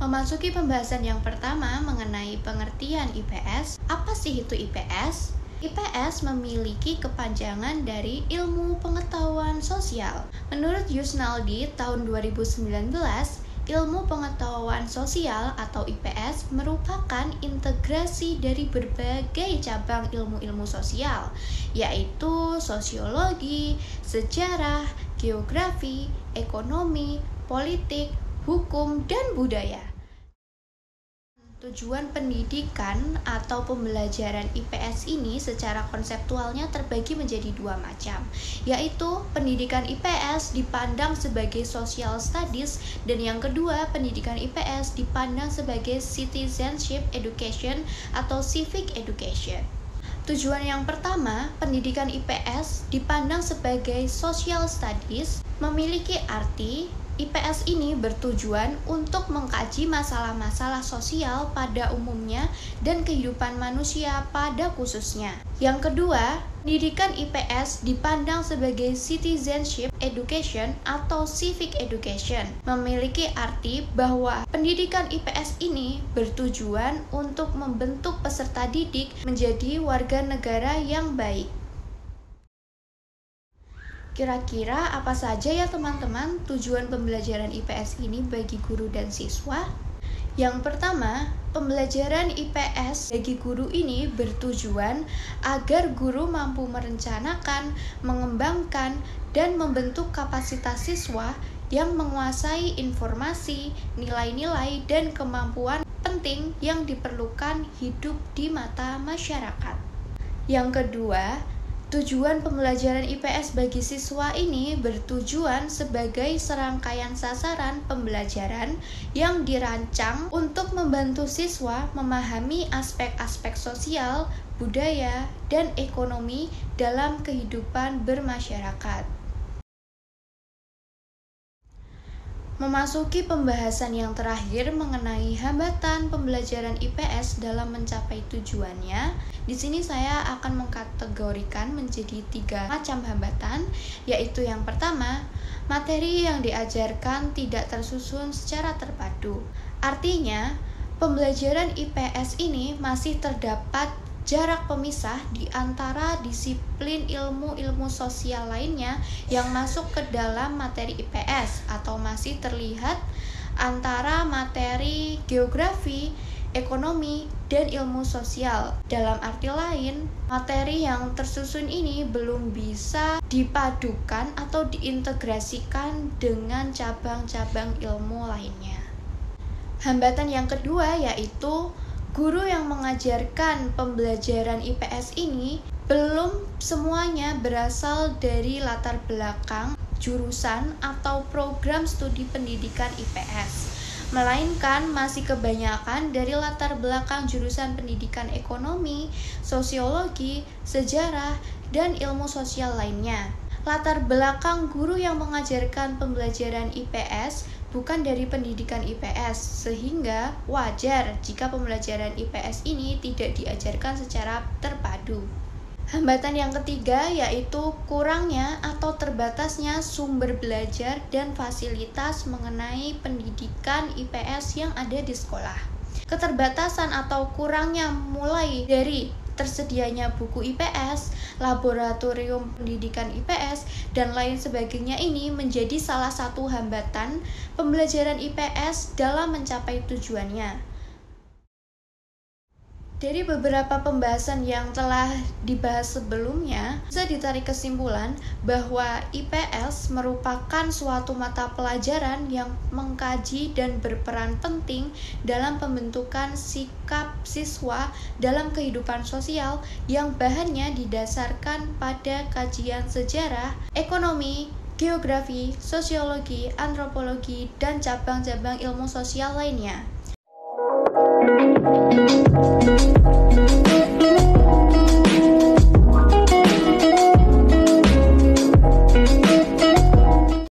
Memasuki pembahasan yang pertama mengenai pengertian IPS. Apa sih itu IPS? IPS memiliki kepanjangan dari Ilmu Pengetahuan Sosial. Menurut Yusnaldi tahun 2019, Ilmu Pengetahuan Sosial atau IPS merupakan integrasi dari berbagai cabang ilmu-ilmu sosial, yaitu sosiologi, sejarah, geografi, ekonomi, politik, hukum, dan budaya. Tujuan pendidikan atau pembelajaran IPS ini secara konseptualnya terbagi menjadi dua macam, yaitu pendidikan IPS dipandang sebagai social studies dan yang kedua pendidikan IPS dipandang sebagai citizenship education atau civic education. Tujuan yang pertama, pendidikan IPS dipandang sebagai social studies memiliki arti IPS ini bertujuan untuk mengkaji masalah-masalah sosial pada umumnya dan kehidupan manusia pada khususnya. Yang kedua, pendidikan IPS dipandang sebagai citizenship education atau civic education, memiliki arti bahwa pendidikan IPS ini bertujuan untuk membentuk peserta didik menjadi warga negara yang baik. Kira-kira apa saja ya teman-teman tujuan pembelajaran IPS ini bagi guru dan siswa? Yang pertama, pembelajaran IPS bagi guru ini bertujuan agar guru mampu merencanakan, mengembangkan, dan membentuk kapasitas siswa yang menguasai informasi, nilai-nilai, dan kemampuan penting yang diperlukan hidup di mata masyarakat. Yang kedua, tujuan pembelajaran IPS bagi siswa ini bertujuan sebagai serangkaian sasaran pembelajaran yang dirancang untuk membantu siswa memahami aspek-aspek sosial, budaya, dan ekonomi dalam kehidupan bermasyarakat. Memasuki pembahasan yang terakhir mengenai hambatan pembelajaran IPS dalam mencapai tujuannya. Di sini saya akan mengkategorikan menjadi 3 macam hambatan, yaitu yang pertama, materi yang diajarkan tidak tersusun secara terpadu. Artinya, pembelajaran IPS ini masih terdapat jarak pemisah di antara disiplin ilmu-ilmu sosial lainnya yang masuk ke dalam materi IPS atau masih terlihat antara materi geografi, ekonomi, dan ilmu sosial. Dalam arti lain, materi yang tersusun ini belum bisa dipadukan atau diintegrasikan dengan cabang-cabang ilmu lainnya. Hambatan yang kedua yaitu guru yang mengajarkan pembelajaran IPS ini belum semuanya berasal dari latar belakang jurusan atau program studi pendidikan IPS, melainkan masih kebanyakan dari latar belakang jurusan pendidikan ekonomi, sosiologi, sejarah, dan ilmu sosial lainnya. Latar belakang guru yang mengajarkan pembelajaran IPS bukan dari pendidikan IPS, sehingga wajar jika pembelajaran IPS ini tidak diajarkan secara terpadu. Hambatan yang ketiga yaitu kurangnya atau terbatasnya sumber belajar dan fasilitas mengenai pendidikan IPS yang ada di sekolah. Keterbatasan atau kurangnya mulai dari tersedianya buku IPS, laboratorium pendidikan IPS, dan lain sebagainya ini menjadi salah satu hambatan pembelajaran IPS dalam mencapai tujuannya. Dari beberapa pembahasan yang telah dibahas sebelumnya, bisa ditarik kesimpulan bahwa IPS merupakan suatu mata pelajaran yang mengkaji dan berperan penting dalam pembentukan sikap siswa dalam kehidupan sosial yang bahannya didasarkan pada kajian sejarah, ekonomi, geografi, sosiologi, antropologi, dan cabang-cabang ilmu sosial lainnya.